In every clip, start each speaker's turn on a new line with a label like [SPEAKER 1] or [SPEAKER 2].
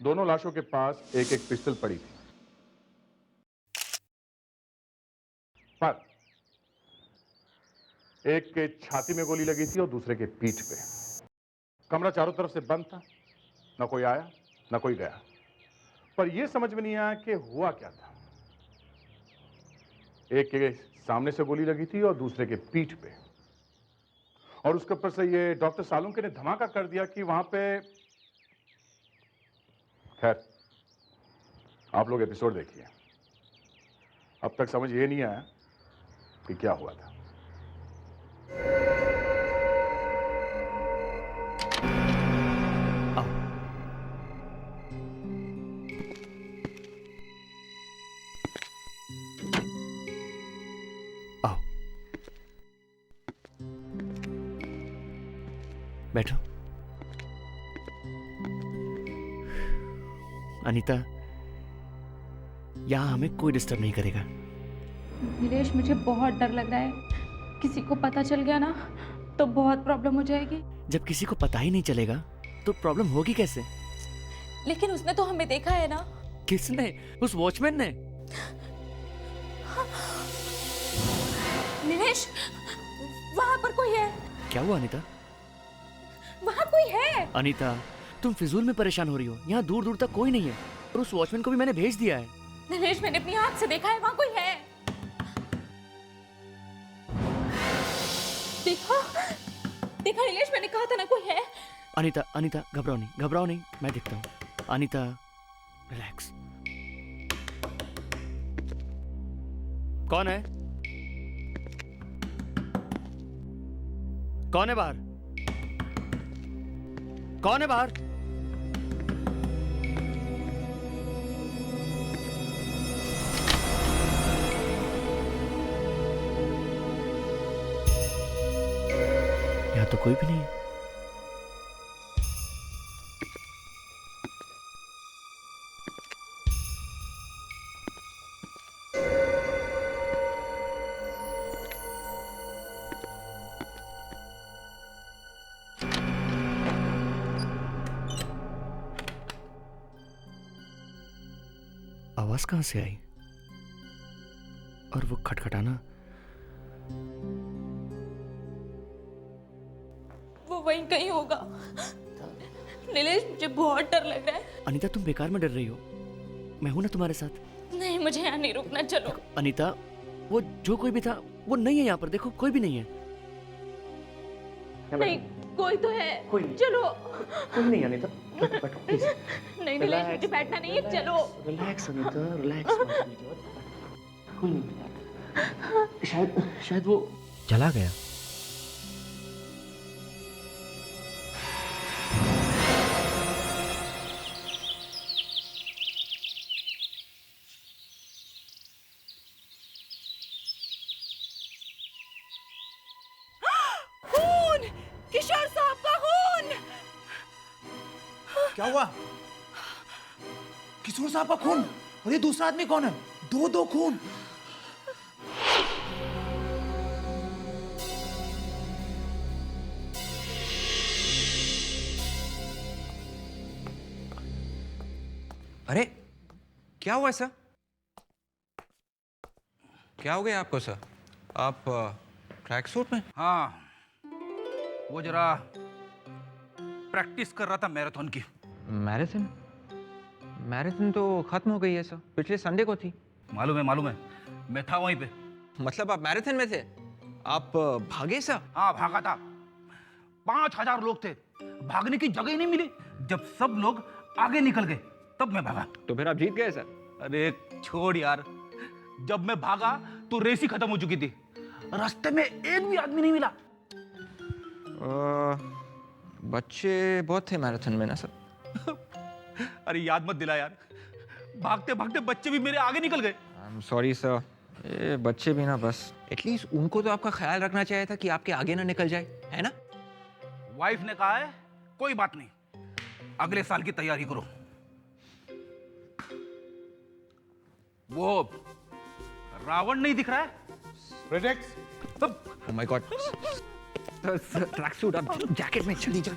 [SPEAKER 1] दोनों लाशों के पास एक एक पिस्टल पड़ी थी, पर एक के छाती में गोली लगी थी और दूसरे के पीठ पे। कमरा चारों तरफ से बंद था, ना कोई आया ना कोई गया, पर यह समझ में नहीं आया कि हुआ क्या था। एक के सामने से गोली लगी थी और दूसरे के पीठ पे, और उसके ऊपर से ये डॉक्टर सालुंके ने धमाका कर दिया कि वहां पे। खैर, आप लोग एपिसोड देखिए, अब तक समझ ये नहीं आया कि क्या हुआ था।
[SPEAKER 2] आओ, बैठो। अनीता, यहां हमें कोई डिस्टर्ब नहीं करेगा।
[SPEAKER 3] नीलेश, मुझे बहुत डर लग रहा है। किसी को पता चल गया ना तो बहुत प्रॉब्लम हो जाएगी।
[SPEAKER 2] जब किसी को पता ही नहीं चलेगा तो प्रॉब्लम होगी कैसे?
[SPEAKER 3] लेकिन उसने तो हमें देखा है ना।
[SPEAKER 2] किसने? उस वॉचमैन ने।
[SPEAKER 3] नीलेश, वहां पर कोई है।
[SPEAKER 2] क्या हुआ अनीता?
[SPEAKER 3] वहां कोई है।
[SPEAKER 2] अनीता, तुम फिजूल में परेशान हो रही हो। यहाँ दूर दूर तक कोई नहीं है, और उस वॉचमैन को भी मैंने भेज दिया है।
[SPEAKER 3] नीलेश, मैंने अपनी आंख से देखा है, वहां कोई है। देखा देखा नीलेश, मैंने कहा था ना कोई है।
[SPEAKER 2] अनीता, अनीता, घबराओ नहीं, मैं देखता हूँ। अनीता, रिलैक्स। कौन है? कौन है बाहर? कौन है बाहर? यहाँ तो कोई भी नहीं है। आवाज कहां से आई? और वो खटखटाना,
[SPEAKER 3] वो वहीं कहीं होगा। नीलेश, मुझे बहुत डर लग रहा है।
[SPEAKER 2] अनीता, तुम बेकार में डर रही हो। मैं हूं ना तुम्हारे साथ।
[SPEAKER 3] नहीं, मुझे यहाँ नहीं रुकना, चलो।
[SPEAKER 2] अनीता, वो जो कोई भी था वो नहीं है यहाँ पर। देखो, कोई भी नहीं है।
[SPEAKER 3] नहीं, कोई तो है।
[SPEAKER 2] कोई नहीं।
[SPEAKER 3] चलो।
[SPEAKER 2] कोई नहीं अनीता, बैठो प्लीज।
[SPEAKER 3] नहीं नीलेश, मुझे बैठना नहीं है, चलो।
[SPEAKER 2] Relax Anita, relax. कोई नहीं। शायद वो चला गया।
[SPEAKER 3] खून! किशोर साहब का खून!
[SPEAKER 4] क्या हुआ? किशोर साहब का खून? और ये दूसरा आदमी कौन है? दो खून।
[SPEAKER 5] अरे क्या हुआ सर? क्या हो गया आपको सर? आप ट्रैक सूट में?
[SPEAKER 4] हाँ, वो जरा प्रैक्टिस कर रहा था मैराथन की।
[SPEAKER 5] मैराथन? मैराथन तो खत्म हो गई है सर, पिछले संडे को थी।
[SPEAKER 4] मालूम है, मैं था वहीं पे।
[SPEAKER 5] मतलब आप मैराथन में थे? आप भागे सर?
[SPEAKER 4] हाँ, भागा था। 5000 लोग थे, भागने की जगह ही नहीं मिली। जब सब लोग आगे निकल गए तब मैं भागा।
[SPEAKER 5] तो फिर आप जीत गए सर?
[SPEAKER 4] अरे छोड़ यार, जब मैं भागा तो रेस ही खत्म हो चुकी थी। रास्ते में एक भी आदमी नहीं मिला।
[SPEAKER 5] बच्चे बहुत थे मैराथन में ना सर?
[SPEAKER 4] अरे याद मत दिला यार, भागते भागते बच्चे भी मेरे आगे निकल गए।
[SPEAKER 5] I am sorry sir. ये बच्चे भी ना, बस एटलीस्ट उनको तो आपका ख्याल रखना चाहिए था कि आपके आगे ना निकल जाए, है ना?
[SPEAKER 4] वाइफ ने कहा है कोई बात नहीं, अगले साल की तैयारी करो। वो रावण नहीं दिख रहा है?
[SPEAKER 1] Projects.
[SPEAKER 5] Oh my God. Track suit, आप जैकेट में चली जाओ।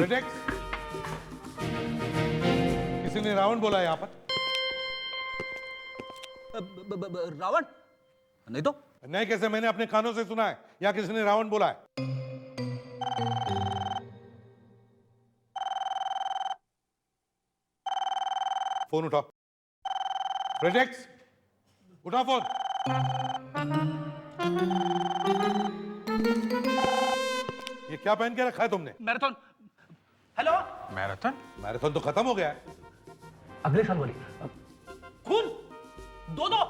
[SPEAKER 6] प्रोटेक्ट। किसी ने रावण बोला यहाँ पर?
[SPEAKER 4] रावण नहीं तो।
[SPEAKER 6] नहीं कैसे? मैंने अपने कानों से सुना है या किसी ने रावण बोला है। फोन उठाओ। प्रोजेक्ट उठाओ फोन। ये क्या पहन के रखा है तुमने?
[SPEAKER 4] मैराथन। हेलो।
[SPEAKER 1] मैराथन?
[SPEAKER 6] मैराथन तो खत्म हो गया है।
[SPEAKER 4] अगले साल वाली। खून दो दो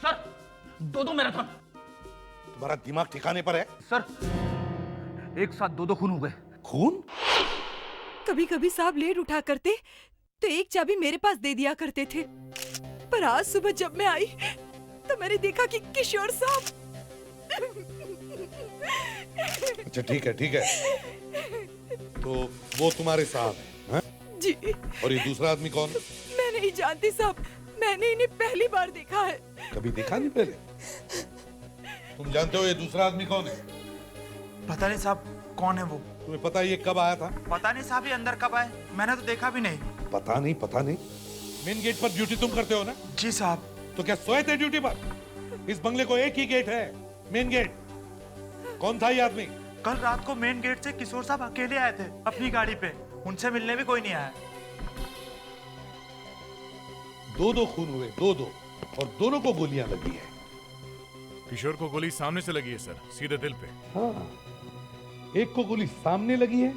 [SPEAKER 4] सर, दो मैराथन।
[SPEAKER 6] तुम्हारा दिमाग ठिकाने पर है?
[SPEAKER 4] सर एक साथ दो खून हो गए।
[SPEAKER 6] खून?
[SPEAKER 7] कभी कभी साहब लेट उठा करते तो एक चाबी मेरे पास दे दिया करते थे, पर आज सुबह जब मैं आई तो मैंने देखा कि किशोर साहब।
[SPEAKER 6] अच्छा ठीक है ठीक है, तो वो तुम्हारे साहब हैं?
[SPEAKER 7] जी।
[SPEAKER 6] और ये दूसरा आदमी कौन है?
[SPEAKER 7] मैं नहीं जानती साहब, मैंने इन्हें पहली बार देखा है।
[SPEAKER 6] कभी देखा नहीं पहले? तुम जानते हो ये दूसरा आदमी कौन है?
[SPEAKER 8] पता नहीं साहब कौन है वो।
[SPEAKER 6] तुम्हें पता है ये कब आया था?
[SPEAKER 8] पता नहीं साहब, ये अंदर कब आए, मैंने तो देखा भी नहीं।
[SPEAKER 6] पता नहीं। मेन गेट पर ड्यूटी तुम करते हो ना?
[SPEAKER 8] जी साहब।
[SPEAKER 6] तो क्या सोए थे ड्यूटी पर? इस बंगले को एक ही गेट है, मेन गेट। कौन था ये आदमी?
[SPEAKER 8] कल रात को मेन गेट से किशोर साहब अकेले आए थे अपनी गाड़ी पे, उनसे मिलने भी कोई नहीं आया।
[SPEAKER 6] दो खून हुए, दो और दोनों को गोलियां लगी है।
[SPEAKER 9] किशोर को गोली सामने से लगी है सर, सीधे दिल पे।
[SPEAKER 6] हाँ, एक को गोली सामने लगी है,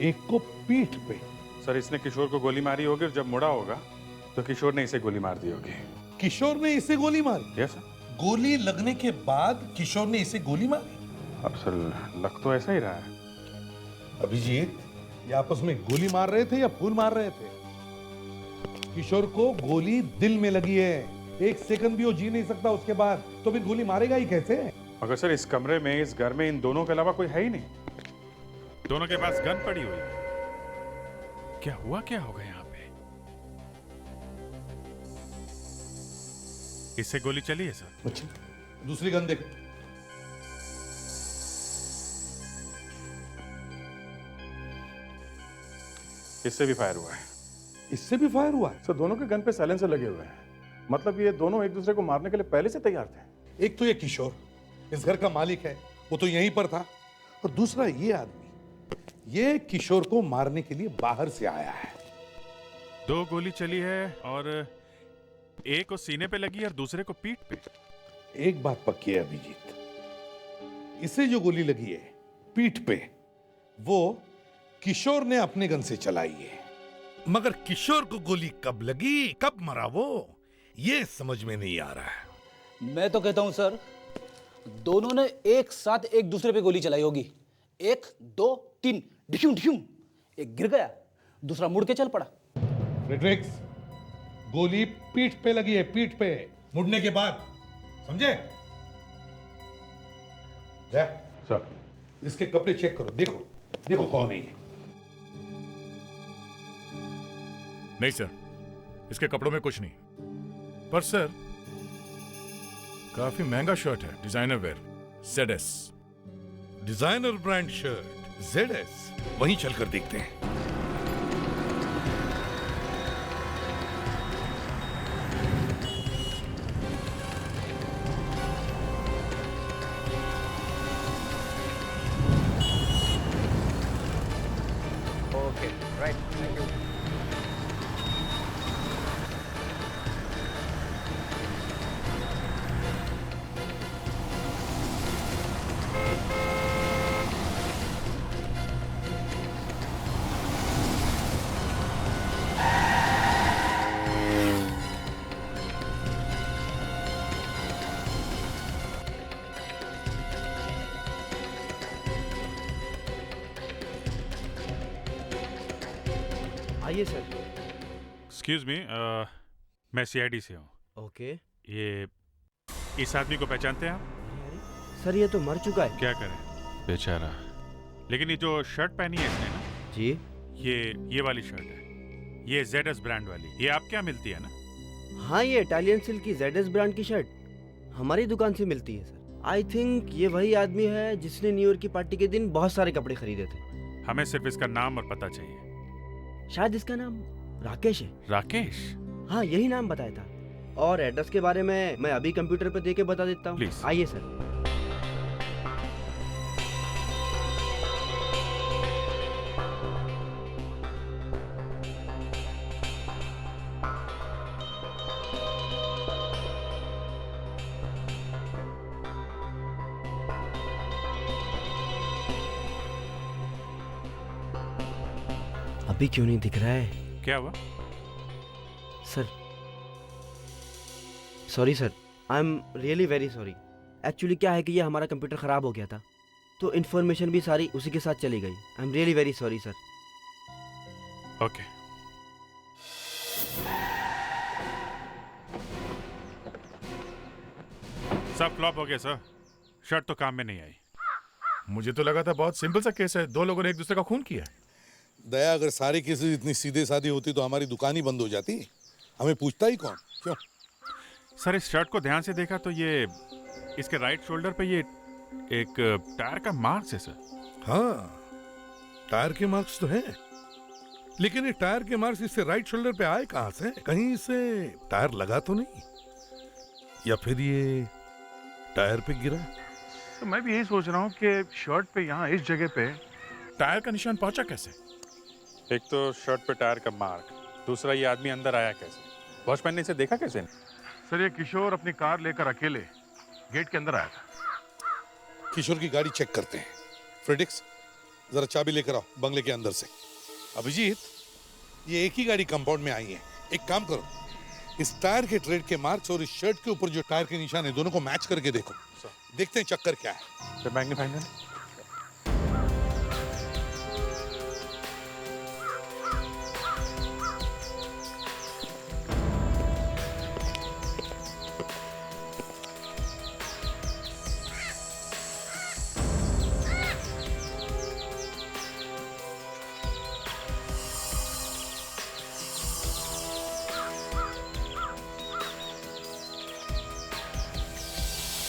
[SPEAKER 6] एक को पीठ पे।
[SPEAKER 1] सर इसने किशोर को गोली मारी होगी और जब मुड़ा होगा तो किशोर ने इसे गोली मार दी होगी।
[SPEAKER 6] किशोर ने इसे गोली मारी?
[SPEAKER 1] Yes sir.
[SPEAKER 6] गोली लगने के बाद किशोर ने इसे गोली मारी?
[SPEAKER 1] अब सर लग तो ऐसा ही रहा है।
[SPEAKER 6] अभिजीत, ये आपस में गोली मार रहे थे या फूल मार रहे थे? किशोर को गोली दिल में लगी है, एक सेकंड भी वो जी नहीं सकता उसके बाद, तो फिर गोली मारेगा ही कैसे?
[SPEAKER 1] मगर सर इस कमरे में, इस घर में इन दोनों के अलावा कोई है ही नहीं।
[SPEAKER 9] दोनों के पास गन पड़ी हुई है। क्या होगा यहाँ पे? इससे गोली चली है सर।
[SPEAKER 6] अच्छा, दूसरी गन देखो।
[SPEAKER 1] इससे भी फायर हुआ है।
[SPEAKER 6] इससे भी फायर हुआ है?
[SPEAKER 1] सर दोनों के गन पे साइलेंसर लगे हुए हैं, मतलब ये दोनों एक दूसरे को मारने के लिए पहले से तैयार थे।
[SPEAKER 6] एक तो ये किशोर इस घर का मालिक है, वो तो यहीं पर था, और दूसरा ये आदमी, ये किशोर को मारने के लिए बाहर से आया है।
[SPEAKER 9] दो गोली चली है और एक को सीने पे लगी और दूसरे को पीठ पे।
[SPEAKER 6] एक बात पक्की है अभिजीत, इसे जो गोली लगी है पीठ पे, वो किशोर ने अपने गन से चलाई है। मगर किशोर को गोली कब लगी, कब मरा वो, ये समझ में नहीं आ रहा है।
[SPEAKER 4] मैं तो कहता हूं सर, दोनों ने एक साथ एक दूसरे पे गोली चलाई होगी। 1 2 3 ढिशूं ढिशूं, एक गिर गया, दूसरा मुड़ के चल पड़ा।
[SPEAKER 6] रेड्रिक्स, गोली पीठ पे लगी है, पीठ पे, मुड़ने के बाद, समझे?
[SPEAKER 1] सर
[SPEAKER 6] इसके कपड़े चेक करो, देखो कौन है ये।
[SPEAKER 9] नहीं सर, इसके कपड़ों में कुछ नहीं, पर सर काफी महंगा शर्ट है, designer wear, ZS।
[SPEAKER 6] Designer brand shirt, ZS, वहीं चलकर देखते हैं।
[SPEAKER 5] Okay right, thank you.
[SPEAKER 10] आइए सर।
[SPEAKER 9] एक्सक्यूज मी, मैं CID से हूँ।
[SPEAKER 10] ओके।
[SPEAKER 9] ये इस आदमी को पहचानते हैं आप?
[SPEAKER 10] सर ये तो मर चुका है।
[SPEAKER 9] क्या करें बेचारा, लेकिन ये जो शर्ट पहनी है इसने ना
[SPEAKER 10] जी,
[SPEAKER 9] ये वाली शर्ट है, ये ZS ब्रांड वाली, ये आपके यहाँ मिलती है ना?
[SPEAKER 10] हाँ ये इटालियन सिल्क की ZS ब्रांड की शर्ट हमारी दुकान से मिलती है सर। आई थिंक ये वही आदमी है जिसने न्यू ईयर की पार्टी के दिन बहुत सारे कपड़े खरीदे थे।
[SPEAKER 9] हमें सिर्फ इसका नाम और पता चाहिए।
[SPEAKER 10] शायद इसका नाम राकेश है।
[SPEAKER 9] राकेश?
[SPEAKER 10] हाँ, यही नाम बताया था। और एड्रेस के बारे में मैं अभी कंप्यूटर पे देके बता देता हूँ।
[SPEAKER 9] प्लीज।
[SPEAKER 10] आइए सर। अभी क्यों नहीं दिख रहा है?
[SPEAKER 9] क्या हुआ?
[SPEAKER 10] Sir sorry sir, I am really very sorry. Actually क्या है कि ये हमारा कंप्यूटर ख़राब हो गया था, तो इन्फॉर्मेशन भी सारी उसी के साथ चली गई। I am really very sorry sir.
[SPEAKER 9] Okay. सब फ्लॉप हो गया सर। शर्ट तो काम में नहीं आई।
[SPEAKER 1] मुझे तो लगा था बहुत सिंपल सा केस है, दो लोगों ने एक दूसरे का खून किया।
[SPEAKER 6] दया, अगर सारे केसेस इतनी सीधे साधी होती तो हमारी दुकान ही बंद हो जाती। हमें पूछता ही कौन? क्यों?
[SPEAKER 9] सर इस शर्ट को ध्यान से देखा तो ये इसके राइट शोल्डर पे ये एक टायर का मार्क्स है सर।
[SPEAKER 6] हाँ, टायर के मार्क्स तो हैं, लेकिन ये टायर के मार्क्स इससे राइट शोल्डर पे आए कहां से? कहीं इसे टायर लगा तो नहीं, या फिर ये टायर पे गिरा?
[SPEAKER 1] तो मैं भी यही सोच रहा हूँ कि शर्ट पे यहाँ इस जगह पे टायर का निशान पहुंचा कैसे? एक तो शर्ट पे टायर का मार्क, दूसरा ये आदमी अंदर आया कैसे? वॉचमैन ने इसे देखा कैसे? सर ये किशोर अपनी कार लेकर अकेले गेट के अंदर आया था।
[SPEAKER 6] किशोर की गाड़ी चेक करते हैं। फ्रेडिक्स, जरा चाबी लेकर आओ बंगले के अंदर से। अभिजीत, ये एक ही गाड़ी कंपाउंड में आई है। एक काम करो, इस टायर के ट्रेड के मार्क्स और इस शर्ट के ऊपर जो टायर के निशान है दोनों को मैच करके देखो। देखते हैं चक्कर क्या है। मैग्नीफाइंग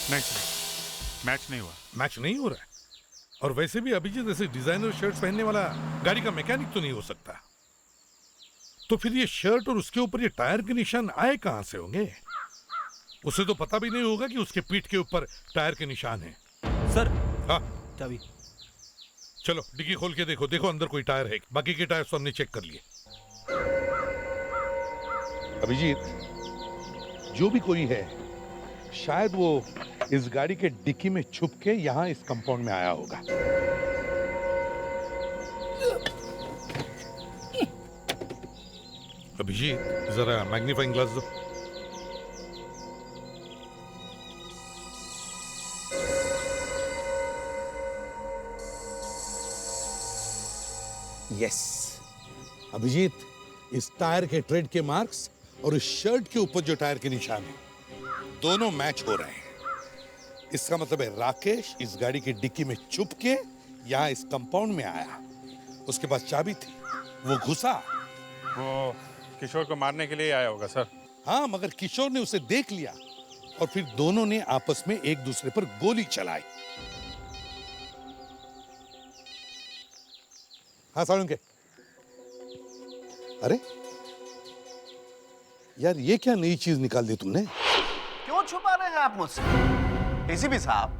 [SPEAKER 9] नहीं सर, मैच नहीं हुआ।
[SPEAKER 6] मैच नहीं हो रहा है। और वैसे भी अभिजीत ऐसे डिजाइनर शर्ट्स पहनने वाला गाड़ी का मैकेनिक तो नहीं हो सकता। तो फिर ये शर्ट और उसके ऊपर ये टायर के निशान आए कहां से होंगे? उसे तो पता भी नहीं होगा कि उसके पीठ के ऊपर टायर के निशान हैं।
[SPEAKER 4] सर
[SPEAKER 6] हाँ,
[SPEAKER 4] चाबी।
[SPEAKER 6] चलो डिग्गी खोल के देखो, देखो अंदर कोई टायर है। बाकी के टायर तो हमने चेक कर लिए। अभिजीत, जो भी कोई है शायद वो इस गाड़ी के डिक्की में छुप के यहां इस कंपाउंड में आया होगा। अभिजीत, जरा मैग्नीफाइंग ग्लास दो। यस अभिजीत, इस टायर के ट्रेड के मार्क्स और इस शर्ट के ऊपर जो टायर के निशान है दोनों मैच हो रहे हैं। इसका मतलब है राकेश इस गाड़ी की डिक्की में छुप के यहां इस कंपाउंड में आया। उसके पास चाबी थी, वो घुसा।
[SPEAKER 1] वो किशोर को मारने के लिए आया होगा सर।
[SPEAKER 6] हाँ, मगर किशोर ने उसे देख लिया और फिर दोनों ने आपस में एक दूसरे पर गोली चलाई। हाँ सालुंके, अरे यार ये क्या नई चीज निकाल दी तुमने?
[SPEAKER 11] क्यों छुपा रहे हैं आप मुझसे? डीसीपी साहब,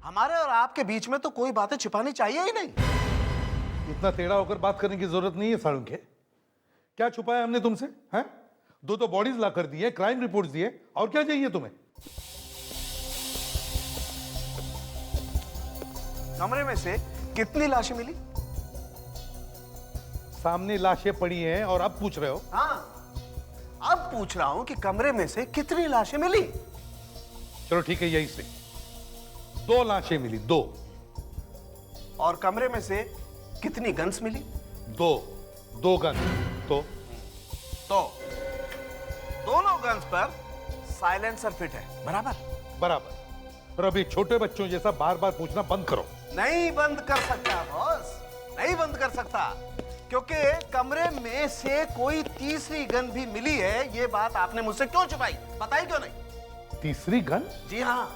[SPEAKER 11] हमारे और आपके बीच में तो कोई बातें छिपानी चाहिए ही नहीं।
[SPEAKER 6] इतना टेढ़ा होकर बात करने की जरूरत नहीं है सालुंके। क्या छुपाया हमने तुमसे? हैं? दो तो बॉडीज ला कर दिए, क्राइम रिपोर्ट्स दिए, और क्या चाहिए तुम्हें?
[SPEAKER 11] कमरे में से कितनी लाशें मिली?
[SPEAKER 6] सामने लाशें पड़ी हैं और अब पूछ रहे हो?
[SPEAKER 11] हाँ, अब पूछ रहा हूं कि कमरे में से कितनी लाशें मिली?
[SPEAKER 6] चलो ठीक है, यही से 2 लाशें मिली, 2।
[SPEAKER 11] और कमरे में से कितनी गन्स मिली?
[SPEAKER 6] 2 गन। तो
[SPEAKER 11] दोनों गन्स पर साइलेंसर फिट है, बराबर?
[SPEAKER 6] बराबर। और अभी छोटे बच्चों जैसा बार बार पूछना बंद करो।
[SPEAKER 11] नहीं बंद कर सकता बॉस, नहीं बंद कर सकता, क्योंकि कमरे में से कोई तीसरी गन भी मिली है। ये बात आपने मुझसे क्यों छुपाई? बताई क्यों नहीं?
[SPEAKER 6] तीसरी गन?
[SPEAKER 11] जी हाँ,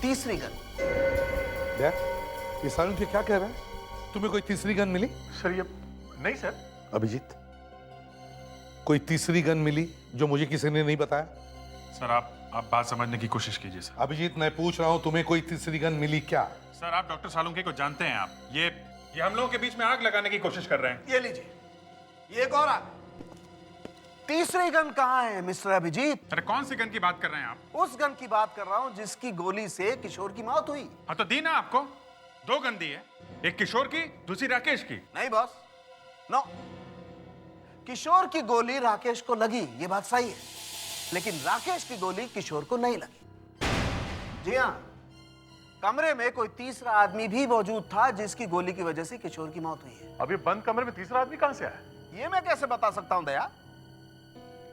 [SPEAKER 11] तीसरी गन।
[SPEAKER 6] देख, ये सालुंके क्या कह रहा है? तुम्हें कोई तीसरी गन मिली?
[SPEAKER 1] सर ये नहीं सर।
[SPEAKER 6] अभिजीत, कोई तीसरी गन मिली जो मुझे किसी ने नहीं बताया?
[SPEAKER 9] सर आप बात समझने की कोशिश कीजिए सर।
[SPEAKER 6] अभिजीत, मैं पूछ रहा हूं तुम्हें कोई तीसरी गन मिली क्या?
[SPEAKER 9] सर आप डॉक्टर सालुंके को जानते हैं आप। ये हम लोगों के बीच में आग लगाने की कोशिश कर रहे हैं।
[SPEAKER 11] ये लीजिए, ये एक और आग। तीसरी गन कहाँ है मिस्टर अभिजीत?
[SPEAKER 9] अरे कौन सी गन की बात कर रहे हैं आप?
[SPEAKER 11] उस गन की बात कर रहा हूं जिसकी गोली से किशोर की मौत हुई।
[SPEAKER 9] हाँ तो दी ना आपको, 2 गन दी है, एक किशोर की, दूसरी राकेश की।
[SPEAKER 11] नहीं बॉस, नो। किशोर की गोली राकेश को लगी, ये बात सही है, लेकिन राकेश की गोली किशोर को नहीं लगी। जी हाँ, कमरे में कोई तीसरा आदमी भी मौजूद था जिसकी गोली की वजह से किशोर की मौत हुई है।
[SPEAKER 1] अभी बंद कमरे में तीसरा आदमी कहां से आया?
[SPEAKER 11] ये मैं कैसे बता सकता हूं दया,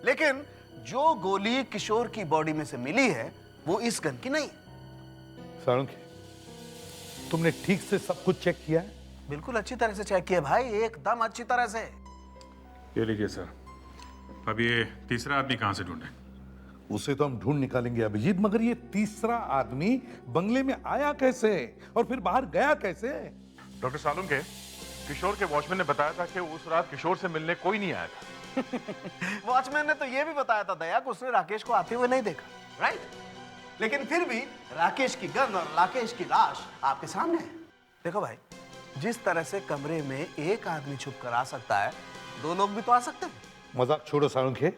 [SPEAKER 11] लेकिन जो गोली किशोर की बॉडी में से मिली है वो इस गन की नहीं है।
[SPEAKER 6] सालुंके, तुमने ठीक से सब कुछ चेक किया है?
[SPEAKER 11] बिल्कुल अच्छी तरह से चेक किया भाई, एकदम अच्छी तरह से।
[SPEAKER 9] ये लीजिए सर। अब ये तीसरा आदमी कहां से ढूंढें?
[SPEAKER 6] उसे तो हम ढूंढ निकालेंगे अभिजीत, मगर ये तीसरा आदमी बंगले में आया कैसे और फिर बाहर गया कैसे?
[SPEAKER 1] डॉक्टर सालुंके, किशोर के वॉचमैन ने बताया था कि उस रात किशोर से मिलने कोई नहीं आया था।
[SPEAKER 11] वॉचमैन ने तो यह भी बताया था दया कि उसने राकेश को आते हुए नहीं देखा, राइट? लेकिन फिर भी राकेश की गन और राकेश की लाश आपके सामने है। देखो भाई, जिस तरह से कमरे में एक आदमी छुप कर आ सकता है, 2 लोग भी तो आ सकते हैं।
[SPEAKER 6] मजाक छोड़ो सालुंके,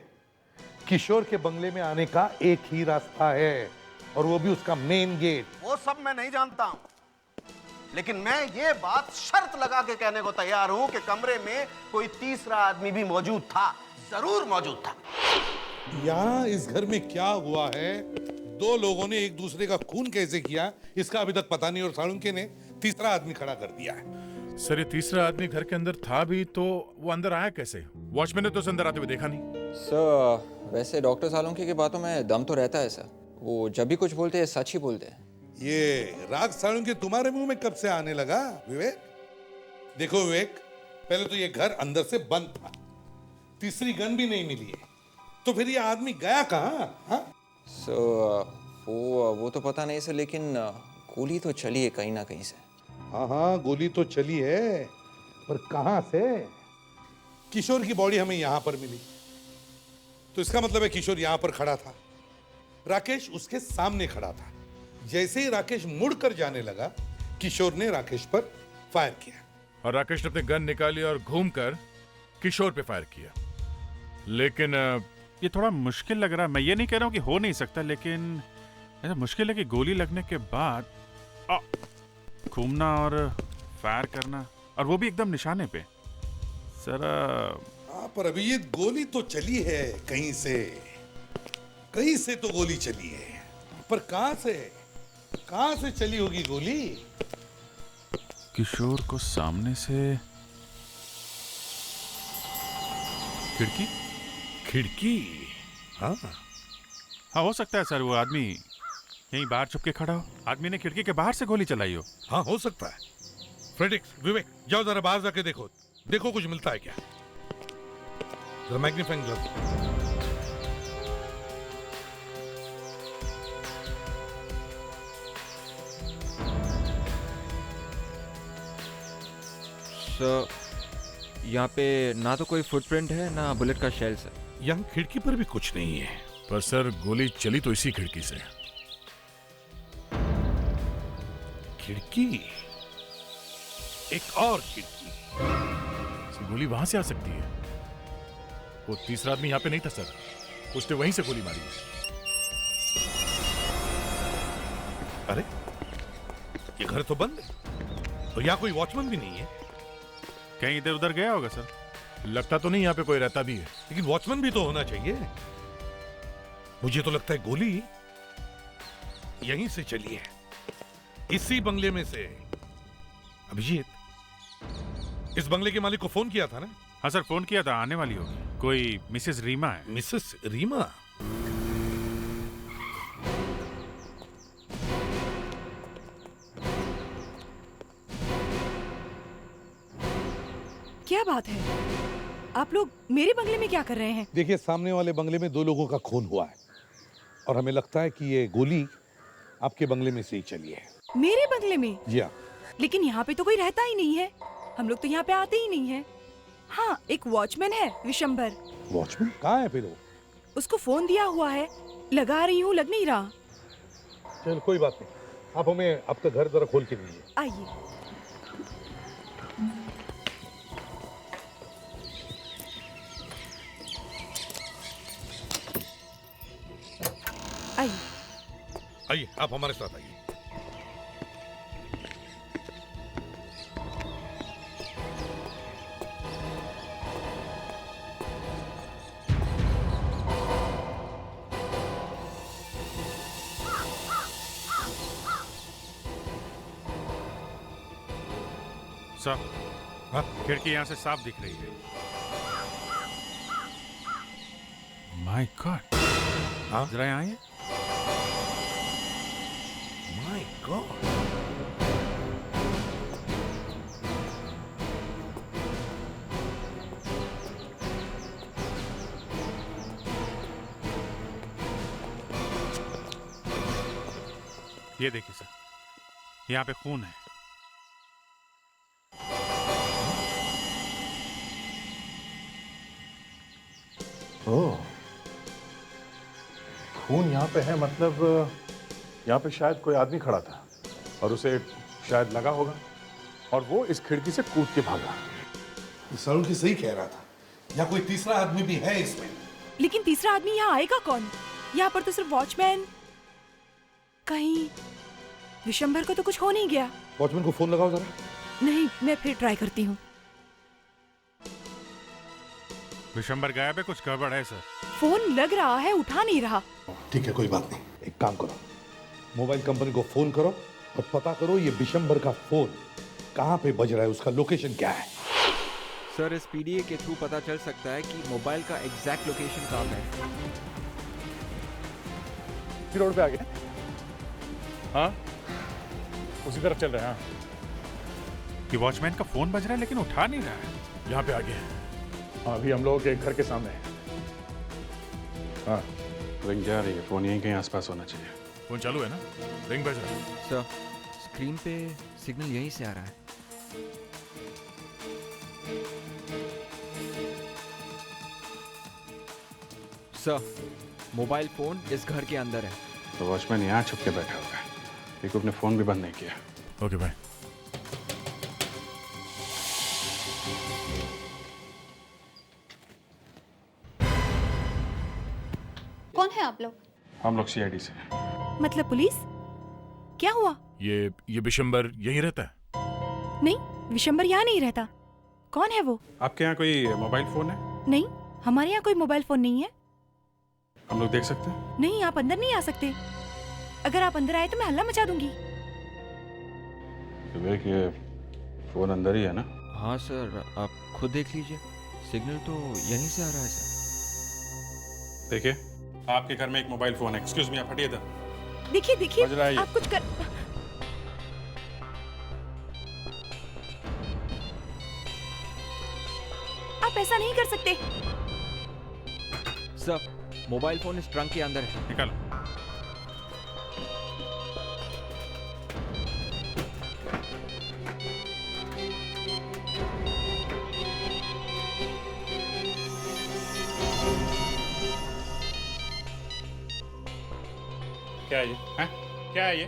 [SPEAKER 6] किशोर के बंगले में आने का एक ही रास्ता है और वो भी उसका मेन गेट।
[SPEAKER 11] वो सब मैं नहीं जानता हूं, लेकिन मैं ये बात शर्त लगा के कहने को तैयार हूं कि कमरे में कोई तीसरा आदमी भी मौजूद था, जरूर मौजूद था।
[SPEAKER 6] यहाँ इस घर में क्या हुआ है, 2 लोगों ने एक दूसरे का खून कैसे किया, इसका अभी तक पता नहीं, और सालुंके ने तीसरा आदमी खड़ा कर दिया है।
[SPEAKER 9] सर ये तीसरा आदमी घर के अंदर था भी तो वो अंदर आया कैसे? वॉचमैन ने तो उसे अंदर आते हुए देखा नहीं।
[SPEAKER 5] सर वैसे डॉक्टर सालुंके की बातों में दम तो रहता है सर, वो जब भी कुछ बोलते हैं सच ही बोलते हैं।
[SPEAKER 6] ये राग सालुंके तुम्हारे मुंह में कब से आने लगा विवेक? देखो विवेक, पहले तो ये घर अंदर से बंद था, तीसरी गन भी नहीं मिली है, तो फिर ये आदमी गया कहाँ? हाँ?
[SPEAKER 5] वो तो पता नहीं सर, लेकिन गोली तो चली है कहीं ना कहीं से।
[SPEAKER 6] हाँ, गोली तो चली है, पर कहां से? किशोर की बॉडी हमें यहां पर मिली, तो इसका मतलब है किशोर यहां पर खड़ा था, राकेश उसके सामने खड़ा था। जैसे ही राकेश मुड़कर जाने लगा, किशोर ने राकेश पर फायर किया
[SPEAKER 9] और राकेश ने अपनी गन निकाली और घूमकर किशोर पे फायर किया। लेकिन ये थोड़ा मुश्किल लग रहा है। मैं ये नहीं कह रहा हूं कि हो नहीं सकता, लेकिन ऐसा मुश्किल है कि गोली लगने के बाद घूमना और फायर करना, और वो भी एकदम निशाने पे। सर
[SPEAKER 6] पर अभी ये गोली तो चली है कहीं से तो गोली चली है, पर कहां से चली होगी गोली?
[SPEAKER 9] किशोर को सामने से खिड़की।
[SPEAKER 6] हाँ,
[SPEAKER 9] हो सकता है सर, वो आदमी यहीं बाहर छुप के खड़ा हो, आदमी ने खिड़की के बाहर से गोली चलाई हो।
[SPEAKER 6] हाँ, हो सकता है। फ्रेडिक्स, विवेक, जाओ जरा बाहर जाके देखो कुछ मिलता है क्या। जरा मैग्नीफाइंग ग्लास।
[SPEAKER 5] सर यहाँ पे ना तो कोई फुटप्रिंट है ना बुलेट का शेल्स है।
[SPEAKER 6] यहाँ खिड़की पर भी कुछ नहीं है।
[SPEAKER 9] पर सर गोली चली तो इसी खिड़की से।
[SPEAKER 6] खिड़की, एक और खिड़की।
[SPEAKER 9] गोली वहां से आ सकती है। वो तीसरा आदमी यहाँ पे नहीं था सर, उसने वहीं से गोली मारी है।
[SPEAKER 6] अरे ये घर तो बंद है, तो यहाँ कोई वॉचमैन भी नहीं है।
[SPEAKER 9] कहीं इधर उधर गया होगा सर, लगता तो नहीं यहाँ पे कोई रहता भी है।
[SPEAKER 6] लेकिन वॉचमैन भी तो होना चाहिए। मुझे तो लगता है गोली यहीं से चली है, इसी बंगले में से। अभिजीत, इस बंगले के मालिक को फोन किया था ना?
[SPEAKER 9] हाँ सर, फोन किया था, आने वाली होगी। कोई मिसेस रीमा है।
[SPEAKER 6] मिसेस रीमा?
[SPEAKER 7] क्या बात है, आप लोग मेरे बंगले में क्या कर रहे हैं?
[SPEAKER 6] देखिए, सामने वाले बंगले में 2 लोगों का खून हुआ है और हमें लगता है कि ये गोली आपके बंगले में से ही चली है।
[SPEAKER 7] मेरे बंगले में?
[SPEAKER 6] जी हाँ,
[SPEAKER 7] लेकिन यहाँ पे तो कोई रहता ही नहीं है। हम लोग तो यहाँ पे आते ही नहीं है। हाँ, एक वॉचमैन है विशंबर।
[SPEAKER 6] वॉचमैन कहाँ है फिर वो?
[SPEAKER 7] उसको फोन दिया हुआ है, लगा रही हूँ, लग नहीं रहा।
[SPEAKER 6] चल कोई बात नहीं, आप हमें आपका घर जरा खोल के दीजिए।
[SPEAKER 7] आइए। आइए।
[SPEAKER 6] आइए, आप हमारे साथ आइए।
[SPEAKER 9] सर, हाँ? खिड़की यहाँ से साफ दिख रही है। माय गॉड,
[SPEAKER 6] हाँ?
[SPEAKER 9] जरा यहाँ आइए।
[SPEAKER 6] माय गॉड,
[SPEAKER 9] ये देखिए सर, यहाँ पे खून है।
[SPEAKER 1] ओह, खून यहाँ पे है, मतलब यहाँ पे शायद कोई आदमी खड़ा था और उसे शायद लगा होगा और वो इस खिड़की से कूद के भागा।
[SPEAKER 6] सरुण की सही कह रहा था, या कोई तीसरा आदमी भी है इसमें।
[SPEAKER 7] लेकिन तीसरा आदमी यहाँ आएगा कौन? यहाँ पर तो सिर्फ वॉचमैन। कहीं विशंबर को तो कुछ हो नहीं गया?
[SPEAKER 6] वॉचमैन को फोन लगाओ जरा।
[SPEAKER 7] नहीं, मैं फिर ट्राई करती हूँ।
[SPEAKER 9] विशंबर गायब है, कुछ गड़बड़ है सर।
[SPEAKER 7] फोन लग रहा है, उठा नहीं रहा।
[SPEAKER 6] ठीक है, कोई बात नहीं, एक काम करो, मोबाइल कंपनी को फोन करो और पता करो ये विशंबर का फोन कहाँ पे बज रहा है, उसका लोकेशन क्या है।
[SPEAKER 5] सर, इस पीडीए के थ्रू पता चल सकता है कि मोबाइल का एग्जैक्ट लोकेशन कहाँ है।
[SPEAKER 1] रोड पे आ गए? हाँ, उसी तरफ चल रहे हैं। हाँ,
[SPEAKER 9] कि वॉचमैन का फोन बज रहा है लेकिन उठा नहीं रहा है।
[SPEAKER 1] यहाँ पे आ गए। हाँ, अभी हम लोगों के घर के सामने है। हाँ, रिंग जा रही है, फोन यहीं कहीं आसपास होना चाहिए।
[SPEAKER 9] फोन चालू है ना? रिंग बज रहा है।
[SPEAKER 5] सर, स्क्रीन पे सिग्नल यहीं से आ रहा है। सर, मोबाइल फोन इस घर के अंदर है।
[SPEAKER 1] तो वॉचमैन यहाँ छुप के बैठा हुआ है, क्योंकि अपने फोन भी बंद नहीं किया।
[SPEAKER 9] ओके भाई।
[SPEAKER 3] कौन है आप लोग?
[SPEAKER 1] हम लोग सीआईडी से।
[SPEAKER 7] मतलब पुलिस? क्या हुआ?
[SPEAKER 9] ये विशंबर यहीं रहता है?
[SPEAKER 7] नहीं, विशंबर यहाँ नहीं रहता। कौन है वो?
[SPEAKER 1] आपके यहाँ कोई मोबाइल फोन है?
[SPEAKER 7] नहीं, हमारे यहाँ कोई मोबाइल फोन नहीं है।
[SPEAKER 1] हम लोग देख सकते हैं?
[SPEAKER 7] नहीं, आप अंदर नहीं आ सकते। अगर आप अंदर आए तो मैं हल्ला मचा दूंगी।
[SPEAKER 1] विवेक, ये फोन अंदर ही है ना?
[SPEAKER 5] हाँ सर, आप खुद देख लीजिए, सिग्नल तो यहीं से आ रहा है सर।
[SPEAKER 1] देखिए, आपके घर में एक मोबाइल फोन है। एक्सक्यूज मी, आप हटिए इधर।
[SPEAKER 7] देखिए देखिए,
[SPEAKER 1] बज रहा है ये।
[SPEAKER 7] आप कुछ कर। आप ऐसा नहीं कर सकते।
[SPEAKER 5] सर, मोबाइल फोन इस ट्रंक के अंदर है।
[SPEAKER 9] निकालो।
[SPEAKER 1] क्या है ये? हैं? क्या है ये?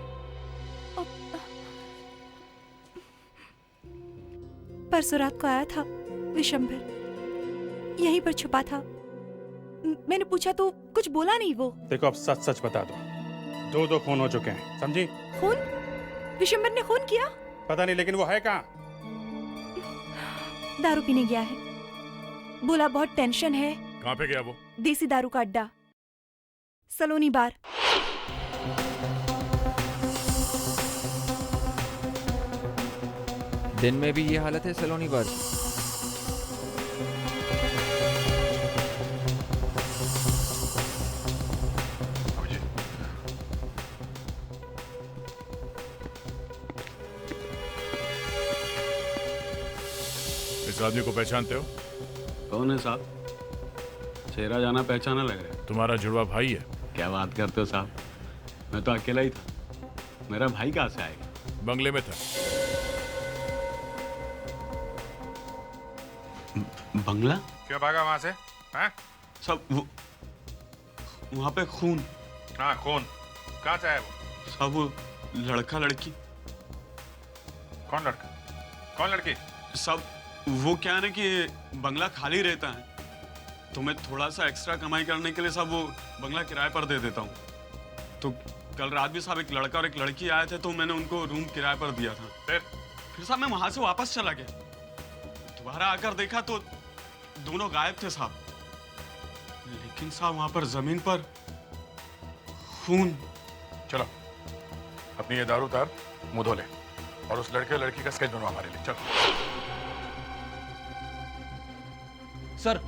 [SPEAKER 7] परसों रात को आया था विशंबर, यहीं पर छुपा था। मैंने पूछा तो कुछ बोला नहीं वो।
[SPEAKER 1] देखो, अब सच सच बता दो, दो खून हो चुके हैं, समझी?
[SPEAKER 7] खून? विशंबर ने खून किया?
[SPEAKER 1] पता नहीं, लेकिन वो है कहाँ?
[SPEAKER 7] दारू पीने गया है, बोला बहुत टेंशन है।
[SPEAKER 9] कहाँ पे गया वो?
[SPEAKER 7] देसी दारू का अड्डा, सलोनी बार।
[SPEAKER 5] दिन में भी ये हालत है सलोनी बार?
[SPEAKER 9] इस आदमी को पहचानते हो?
[SPEAKER 12] कौन है साहब? चेहरा जाना पहचाना लग रहा है।
[SPEAKER 9] तुम्हारा जुड़वा भाई है।
[SPEAKER 12] क्या बात करते हो साहब, मैं तो अकेला ही था। मेरा भाई कहाँ से आएगा?
[SPEAKER 9] बंगले में था।
[SPEAKER 12] बंगला?
[SPEAKER 1] क्यों भागा वहां से? हैं?
[SPEAKER 12] सब वो वहाँ पे खून।
[SPEAKER 1] हाँ खून। कहाँ से आया वो?
[SPEAKER 12] सब वो लड़का लड़की।
[SPEAKER 1] कौन लड़का? कौन लड़की?
[SPEAKER 12] सब वो क्या है ना कि बंगला खाली रहता है तो मैं थोड़ा सा एक्स्ट्रा कमाई करने के लिए सब वो बंगला किराए पर दे देता हूँ। तो कल रात भी साहब एक लड़का और एक लड़की आए थे तो मैंने उनको रूम किराए पर दिया था। फिर साहब मैं वहां से वापस चला गया, दोबारा आकर देखा तो दोनों गायब थे साहब। लेकिन साहब वहां पर जमीन पर खून।
[SPEAKER 1] चलो अपनी ये दारू उतार, मुंह धो ले और उस लड़के और लड़की का स्केच बनवा हमारे लिए। चलो।
[SPEAKER 4] सर।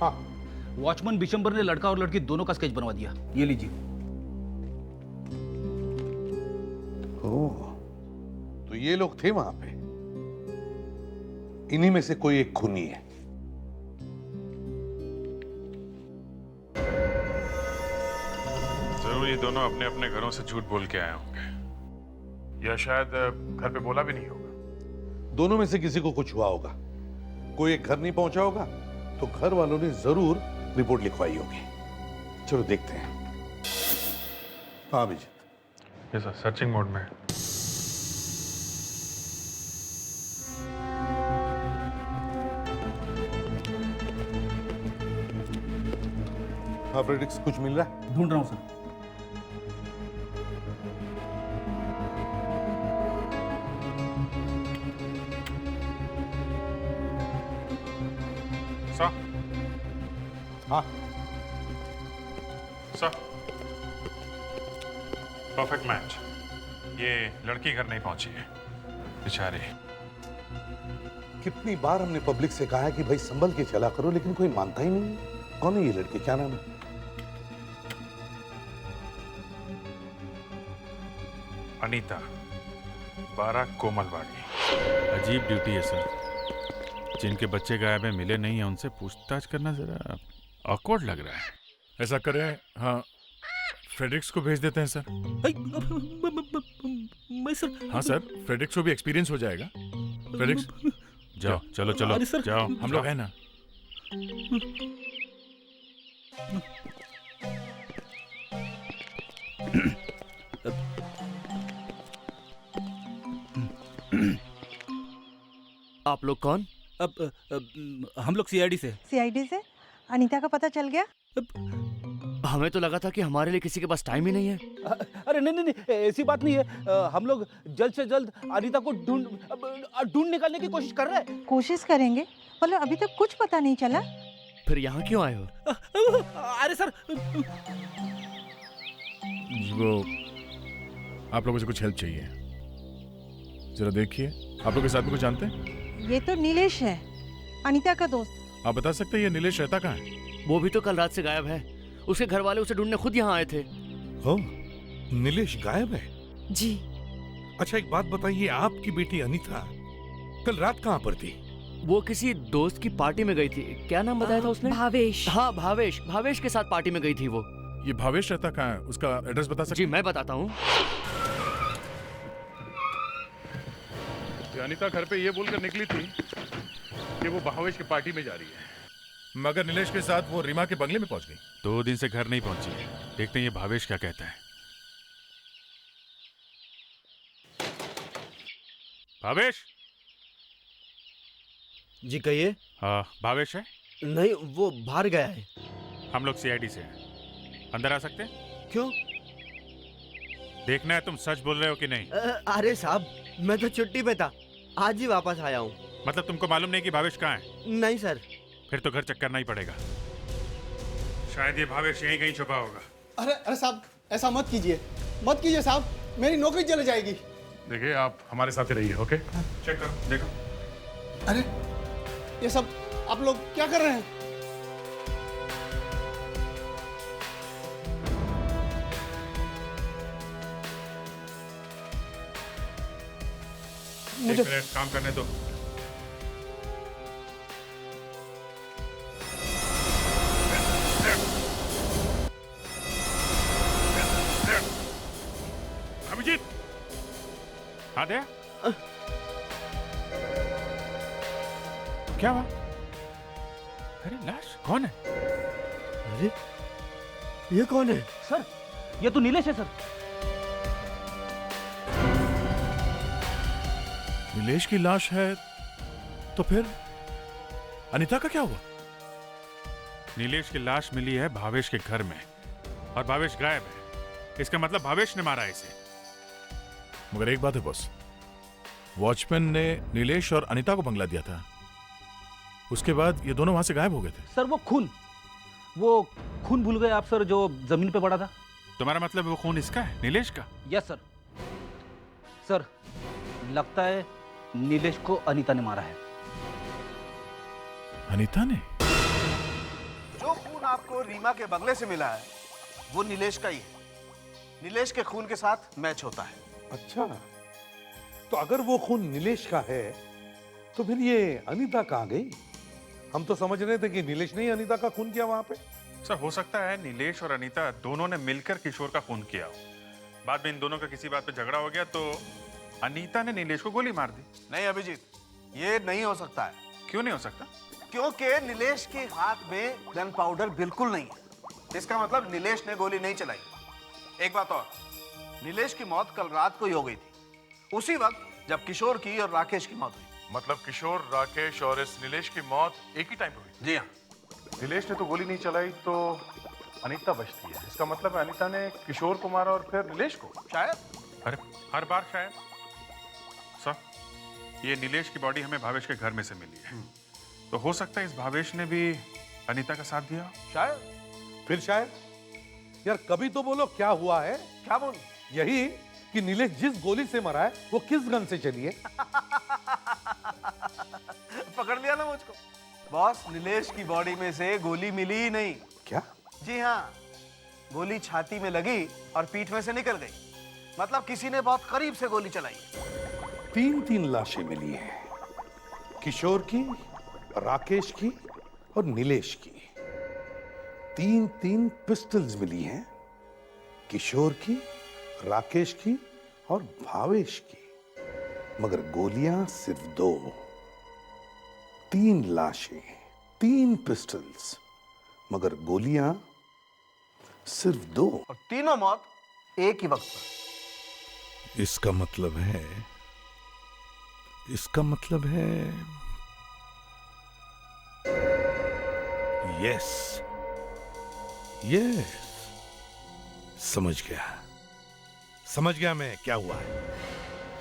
[SPEAKER 4] हाँ। वॉचमैन बिशंबर ने लड़का और लड़की दोनों का स्केच बनवा दिया, ये लीजिए।
[SPEAKER 6] ओह, तो ये लोग थे वहां पे। इन्हीं में से कोई एक खूनी है।
[SPEAKER 1] जरूर ये दोनों अपने अपने घरों से झूठ बोल के आए होंगे, या शायद घर पे बोला भी नहीं होगा।
[SPEAKER 6] दोनों में से किसी को कुछ हुआ होगा। कोई एक घर नहीं पहुंचा होगा तो घर वालों ने जरूर रिपोर्ट लिखवाई होगी। चलो देखते हैं। हाँ अभिजीत।
[SPEAKER 1] ये सर सर्चिंग मोड में।
[SPEAKER 6] हाँ फ्रेडिक्स, कुछ मिल रहा है?
[SPEAKER 4] ढूंढ रहा हूं सर।
[SPEAKER 1] सर।
[SPEAKER 6] हाँ
[SPEAKER 1] सर, परफेक्ट मैच। ये लड़की घर नहीं पहुंची है बेचारी।
[SPEAKER 6] कितनी बार हमने पब्लिक से कहा है कि भाई संभल के चला करो, लेकिन कोई मानता ही नहीं। कौन है ये लड़के, क्या नाम है?
[SPEAKER 1] अनीता, 12 कोमलवाड़ी।
[SPEAKER 9] अजीब ड्यूटी है सर। जिनके बच्चे गायब हैं, मिले नहीं हैं, उनसे पूछताछ करना जरा ऑकवर्ड लग रहा है। ऐसा करें, हाँ फ्रेडरिक्स को भेज देते हैं सर।
[SPEAKER 4] मैं सर।
[SPEAKER 9] हाँ सर, फ्रेडरिक्स को भी एक्सपीरियंस हो जाएगा। फ्रेडरिक्स जाओ, चलो चलो
[SPEAKER 4] अरे सर,
[SPEAKER 9] जाओ, हम लोग हैं ना।
[SPEAKER 2] आप लोग कौन?
[SPEAKER 4] हम लोग सीआईडी से।
[SPEAKER 7] सीआईडी से? अनीता का पता चल गया?
[SPEAKER 2] हमें तो लगा था कि हमारे लिए किसी के पास टाइम ही नहीं है।
[SPEAKER 4] अरे नहीं नहीं नहीं, ऐसी बात नहीं है। हम लोग जल्द से जल्द अनीता को ढूंढ निकालने की कोशिश कर रहे हैं।
[SPEAKER 7] कोशिश करेंगे, मतलब अभी तक कुछ पता नहीं चला।
[SPEAKER 2] फिर यहाँ क्यों आए हो?
[SPEAKER 4] अरे सर,
[SPEAKER 9] वो आप लोगों से कुछ हेल्प चाहिए, जरा देखिए। आप लोग इस आदमी को जानते हैं?
[SPEAKER 7] ये तो नीलेश है, अनीता का दोस्त।
[SPEAKER 9] आप बता सकते हैं ये नीलेश रहता कहाँ है?
[SPEAKER 2] वो भी तो कल रात से गायब है। उसके घर वाले उसे ढूंढने खुद यहाँ आए थे।
[SPEAKER 6] हो, नीलेश गायब है?
[SPEAKER 7] जी।
[SPEAKER 6] अच्छा एक बात बताइए, आपकी बेटी अनीता कल रात कहाँ पर थी?
[SPEAKER 2] वो किसी दोस्त की पार्टी में गई थी। क्या नाम बताया था उसने?
[SPEAKER 7] भावेश।
[SPEAKER 2] हाँ भावेश, भावेश के साथ पार्टी में गई थी वो।
[SPEAKER 9] ये भावेश रहता कहाँ है? उसका एड्रेस बता सकते?
[SPEAKER 2] जी मैं बताता हूँ।
[SPEAKER 9] अनीता घर पे ये बोलकर निकली थी कि वो भावेश की पार्टी में जा रही है, मगर नीलेश के साथ वो रीमा के बंगले में पहुंच गई। 2 दिन से घर नहीं पहुंची है। देखते हैं ये भावेश क्या कहता है। भावेश।
[SPEAKER 10] जी कहिए।
[SPEAKER 9] हाँ भावेश है?
[SPEAKER 10] नहीं, वो बाहर गया है।
[SPEAKER 9] हम लोग सीआईडी से हैं, अंदर आ सकते हैं?
[SPEAKER 10] क्यों?
[SPEAKER 9] देखना है तुम सच बोल रहे हो कि नहीं।
[SPEAKER 10] अरे साहब, मैं तो छुट्टी पे था, आज ही वापस आया हूँ।
[SPEAKER 9] मतलब तुमको मालूम नहीं कि भावेश कहाँ है?
[SPEAKER 10] नहीं सर।
[SPEAKER 9] फिर तो घर चेक करना ही पड़ेगा। शायद ये भावेश यहीं कहीं छुपा होगा।
[SPEAKER 11] अरे साहब, ऐसा मत कीजिए, मत कीजिए साहब, मेरी नौकरी चली जाएगी।
[SPEAKER 9] देखिए आप हमारे साथ ही रहिए, ओके? चेक करो, देखो।
[SPEAKER 11] अरे ये सब आप लोग क्या कर रहे हैं?
[SPEAKER 9] मुझे 1 मिनट काम करने दो। अभिजीत, हाँ दया, क्या हुआ? अरे लाश कौन है?
[SPEAKER 10] अरे ये कौन है?
[SPEAKER 4] सर ये तो नीलेश है सर।
[SPEAKER 9] नीलेश की लाश है तो फिर अनीता का क्या हुआ? नीलेश की लाश मिली है भावेश के घर में और भावेश गायब है। इसका मतलब भावेश ने मारा है इसे। मगर एक बात है बॉस, वॉचमैन ने नीलेश और अनीता को बंगला दिया था, उसके बाद ये दोनों वहां से गायब हो गए थे।
[SPEAKER 4] सर वो खून भूल गए आप सर, जो जमीन पे पड़ा था।
[SPEAKER 9] तुम्हारा मतलब वो खून इसका है, नीलेश का?
[SPEAKER 4] Yes sir. सर लगता है नीलेश को अनीता ने मारा है।
[SPEAKER 9] अनीता ने?
[SPEAKER 11] जो खून आपको रीमा के बंगले से मिला है वो नीलेश का ही है। नीलेश के खून के साथ मैच होता है।
[SPEAKER 6] अच्छा, तो अगर वो खून नीलेश का है तो फिर ये अनीता कहाँ गई? हम तो समझ रहे थे कि नीलेश ने ही अनीता का खून किया वहां पे।
[SPEAKER 1] सर हो सकता है नीलेश और अनीता दोनों ने मिलकर किशोर का खून किया हो। बाद में इन दोनों का किसी बात पे झगड़ा हो गया तो अनीता ने नीलेश को गोली मार दी।
[SPEAKER 11] नहीं अभिजीत, ये नहीं हो सकता है।
[SPEAKER 1] क्यों नहीं हो सकता?
[SPEAKER 11] क्योंकि नीलेश के हाथ में गन पाउडर बिल्कुल नहीं है। इसका मतलब नीलेश ने गोली नहीं चलाई। एक बात और, नीलेश की मौत कल रात को ही हो गई थी, उसी वक्त जब किशोर की और राकेश की मौत हुई।
[SPEAKER 1] मतलब किशोर, राकेश और इस नीलेश की मौत एक ही टाइम पे हुई?
[SPEAKER 11] जी हाँ।
[SPEAKER 1] नीलेश ने तो गोली नहीं चलाई तो अनीता बचती है। इसका मतलब है अनीता ने किशोर को मारा और फिर नीलेश को?
[SPEAKER 11] शायद।
[SPEAKER 1] अरे हर बार शायद। सर, ये नीलेश की बॉडी हमें भावेश के घर में से मिली है, तो हो सकता है इस भावेश ने भी अनीता का साथ दिया।
[SPEAKER 11] शायद।
[SPEAKER 6] फिर शायद। यार कभी तो बोलो क्या हुआ है?
[SPEAKER 11] क्या बोल?
[SPEAKER 6] यही कि नीलेश जिस गोली से मरा है वो किस गन से चली है।
[SPEAKER 11] पकड़ लिया ना मुझको। बॉस, नीलेश की बॉडी में से गोली मिली ही नहीं।
[SPEAKER 6] क्या?
[SPEAKER 11] जी हाँ, गोली छाती में लगी और पीठ में से निकल गई। मतलब किसी ने बहुत करीब से गोली चलाई।
[SPEAKER 6] 3 लाशें मिली हैं, किशोर की, राकेश की और नीलेश की। 3 पिस्टल्स मिली हैं, किशोर की, राकेश की और भावेश की। मगर गोलियां सिर्फ 2। 3 लाशें, 3 पिस्टल्स, मगर गोलियां सिर्फ 2।
[SPEAKER 11] और तीनों मौत एक ही वक्त पर।
[SPEAKER 6] इसका मतलब है यस, समझ गया मैं क्या हुआ है।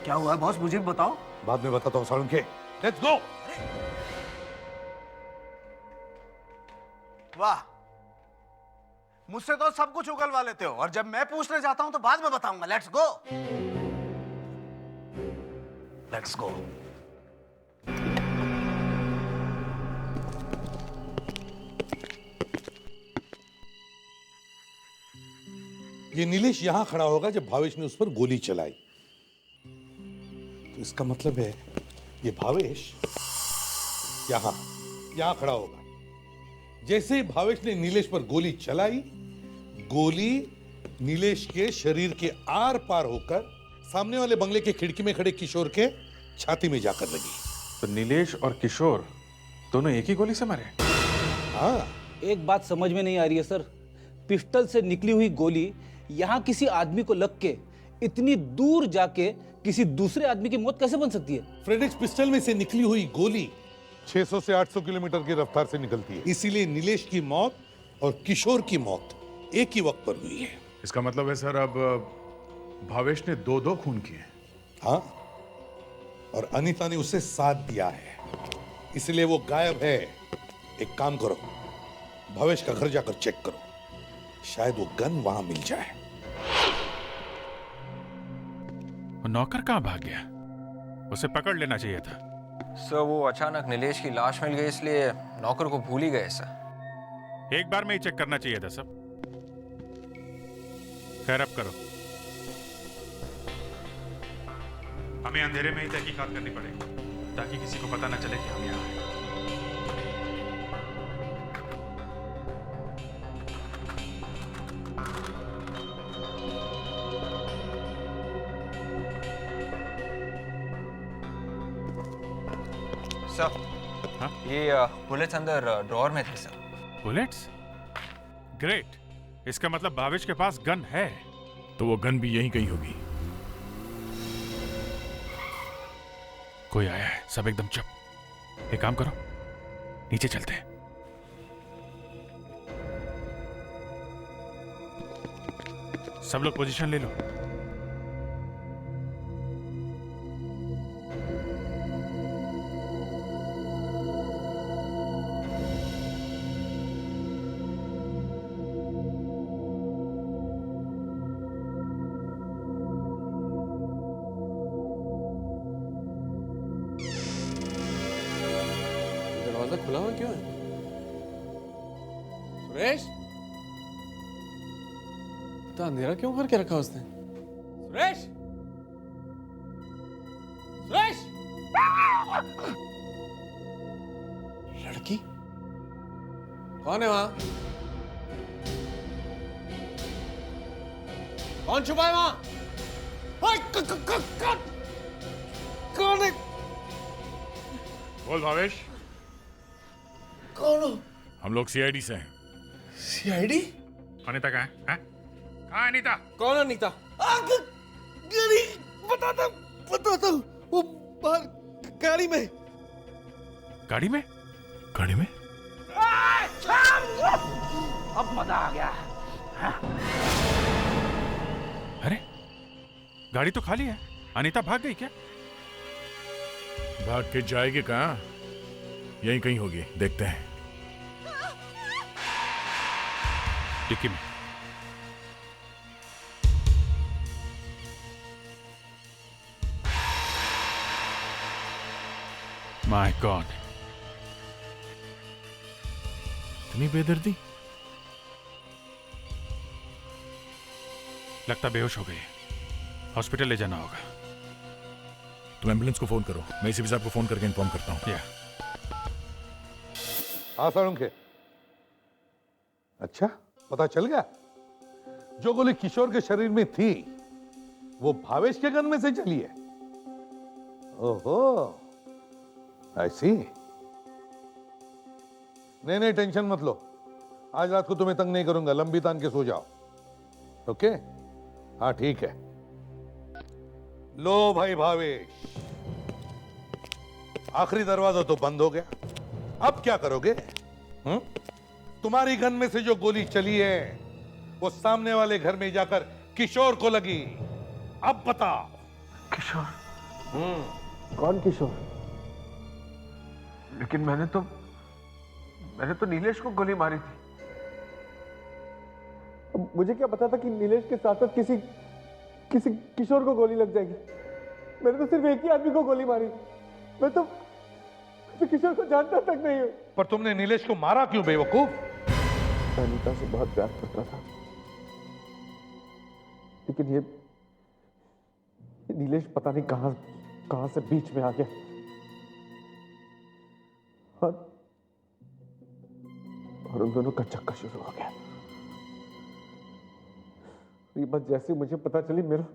[SPEAKER 11] क्या हुआ है बॉस, मुझे भी बताओ।
[SPEAKER 6] बाद में बताता हूं सारुण के। Let's go.
[SPEAKER 11] वाह, मुझसे तो सब कुछ उगलवा लेते हो और जब मैं पूछने जाता हूं तो बाद में बताऊंगा। Let's go. Let's go.
[SPEAKER 6] ये नीलेश यहां खड़ा होगा जब भावेश ने उस पर गोली चलाई, तो इसका मतलब है ये भावेश यहां खड़ा होगा। जैसे ही भावेश ने नीलेश पर गोली चलाई, गोली नीलेश के शरीर के आर पार होकर सामने वाले बंगले के खिड़की में खड़े किशोर के छाती में जाकर लगी।
[SPEAKER 1] तो नीलेश और किशोर दोनों एक ही गोली से मरे?
[SPEAKER 6] हाँ।
[SPEAKER 4] एक बात समझ में नहीं आ रही है सर, पिस्टल से निकली हुई गोली यहाँ किसी आदमी को लग के इतनी दूर जाके किसी दूसरे आदमी की मौत कैसे बन सकती है?
[SPEAKER 6] फ्रेडेक्स पिस्टल में से निकली हुई गोली 600 से 800 किलोमीटर की रफ्तार से निकलती है। इसीलिए नीलेश की मौत और किशोर की मौत एक ही वक्त पर हुई है।
[SPEAKER 1] इसका मतलब है सर अब भावेश ने 2 खून किए।
[SPEAKER 6] हाँ, और अनीता ने उसे साथ दिया है, इसलिए वो गायब है। एक काम करो, भावेश का घर जाकर चेक करो, शायद वो गन वहां मिल जाए।
[SPEAKER 9] नौकर कहां भाग गया? उसे पकड़ लेना चाहिए था।
[SPEAKER 5] सर वो अचानक नीलेश की लाश मिल गई इसलिए नौकर को भूल ही गए सर।
[SPEAKER 9] एक बार में ही चेक करना चाहिए था सब। खैर अब करो। हमें अंधेरे में ही तहकीकात करनी पड़ेगी ताकि किसी को पता न चले कि हम यहाँ हैं।
[SPEAKER 5] सर
[SPEAKER 9] हाँ?
[SPEAKER 5] ये बुलेट्स अंदर ड्रॉअर में थे सर।
[SPEAKER 9] बुलेट्स? ग्रेट, इसका मतलब भावेश के पास गन है। तो वो गन भी यहीं कहीं होगी। कोई आया है, सब एकदम चुप। एक काम करो, नीचे चलते हैं। सब लोग पोजीशन ले लो।
[SPEAKER 13] दरवाजा खुला हुआ क्यों है? सुरेश, तो अंधेरा क्यों करके रखा उसने? सुरेश, सुरेश, लड़की कौन है वहां? कौन छुपा है वहां? कौन है?
[SPEAKER 9] बोल भावेश।
[SPEAKER 13] कौन हो?
[SPEAKER 9] हम लोग सीआईडी से हैं।
[SPEAKER 13] सीआईडी?
[SPEAKER 9] अनीता कहाँ है? कहाँ है अनीता?
[SPEAKER 13] कौन अनीता? बताता हूँ, वो बाहर गाड़ी में।
[SPEAKER 9] गाड़ी में? गाड़ी में?
[SPEAKER 4] अब मजा आ गया।
[SPEAKER 9] अरे गाड़ी तो खाली है, अनीता भाग गई क्या? भाग के जाएगी कहाँ? यहीं कहीं होगी, देखते हैं। डिक्की में। माय गॉड, इतनी बेदर्दी। लगता बेहोश हो गई है, हॉस्पिटल ले जाना होगा। तुम एम्बुलेंस को फोन करो, मैं इसी साहब को फोन करके इन्फॉर्म करता हूँ।
[SPEAKER 6] हाँ साळुंखे, अच्छा पता चल गया? जो गोली किशोर के शरीर में थी वो भावेश के गन में से चली है। ओहो, आई सी। नहीं टेंशन मत लो, आज रात को तुम्हें तंग नहीं करूंगा, लंबी तान के सो जाओ। ओके? हाँ ठीक है। लो भाई भावेश, आखिरी दरवाजा तो बंद हो गया, अब क्या करोगे? तुम्हारी गन में से जो गोली चली है वो सामने वाले घर में जाकर किशोर को लगी। अब बताओ।
[SPEAKER 13] किशोर? कौन किशोर? लेकिन मैंने तो नीलेश को गोली मारी थी। मुझे क्या पता था कि नीलेश के साथ साथ किसी किशोर को गोली लग जाएगी। मैंने तो सिर्फ एक ही आदमी को गोली मारी। मैं तो किशोर को जानता तक नहीं हूं।
[SPEAKER 6] पर तुमने नीलेश को मारा क्यों बेवकूफ?
[SPEAKER 13] मैं अनीता से बहुत प्यार करता था, लेकिन ये नीलेश पता नहीं कहां से बीच में आ गया और उन दोनों का चक्कर शुरू हो गया। ये बात जैसे मुझे पता चली, मेरा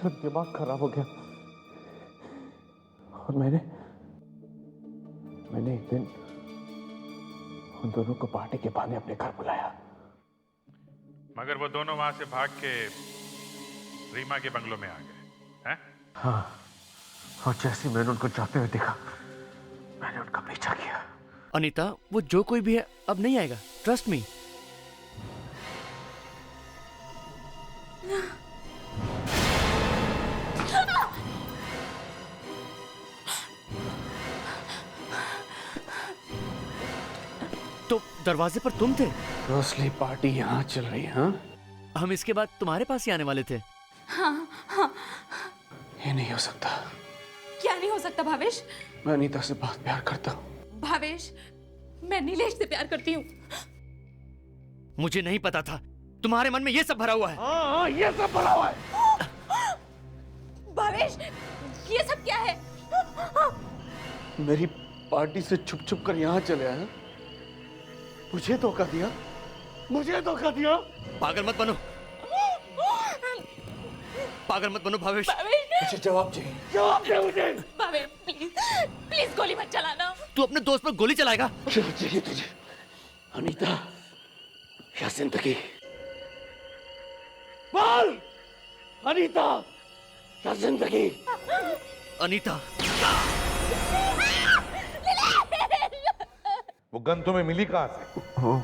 [SPEAKER 13] दिमाग खराब हो गया और मैंने एक दिन उन दोनों को पार्टी के बहाने अपने घर बुलाया।
[SPEAKER 9] मगर वो दोनों वहां से भाग के रीमा के बंगलों में आ गए हैं?
[SPEAKER 13] हाँ, और जैसे मैंने उनको जाते हुए देखा, मैंने उनका पीछा किया।
[SPEAKER 2] अनीता, वो जो कोई भी है अब नहीं आएगा, ट्रस्ट मी। तो दरवाजे पर तुम थे?
[SPEAKER 13] रोसली पार्टी यहाँ चल रही है? हाँ?
[SPEAKER 2] हम इसके बाद तुम्हारे पास ही आने वाले थे।
[SPEAKER 3] हाँ हाँ।
[SPEAKER 13] ये नहीं हो सकता।
[SPEAKER 3] क्या नहीं हो सकता भावेश?
[SPEAKER 13] मैं अनीता से बहुत प्यार करता हूँ।
[SPEAKER 3] भावेश, मैं नीलेश से प्यार करती हूँ।
[SPEAKER 2] मुझे नहीं पता था तुम्हारे मन में ये सब भरा हुआ है।
[SPEAKER 13] हाँ, ये सब भरा हुआ है।
[SPEAKER 3] भावेश, ये सब क्या है?
[SPEAKER 13] मेरी पार्टी से छुप छुप कर यहाँ चले आए। मुझे धोखा दिया, मुझे धोखा दिया।
[SPEAKER 2] पागल मत बनो, पागल मत बनो भावेश।
[SPEAKER 3] भावेश,
[SPEAKER 13] मुझे जवाब चाहिए, जवाब दे मुझे।
[SPEAKER 3] भावेश प्लीज, प्लीज गोली मत चलाना।
[SPEAKER 2] तू अपने दोस्त पर गोली चलाएगा?
[SPEAKER 11] क्या चाहिए तुझे, अनीता या जिंदगी? बोल, अनीता या जिंदगी?
[SPEAKER 2] अनीता।
[SPEAKER 6] वो गन तुम्हें मिली कहां से?
[SPEAKER 12] वो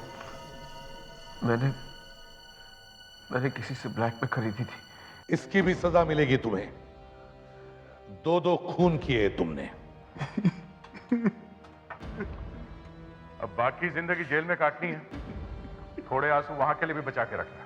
[SPEAKER 12] मैंने किसी से ब्लैक में खरीदी थी।
[SPEAKER 6] इसकी भी सजा मिलेगी तुम्हें। 2-2 खून किए तुमने।
[SPEAKER 1] अब बाकी जिंदगी जेल में काटनी है, थोड़े आंसू वहां के लिए भी बचा के रखना।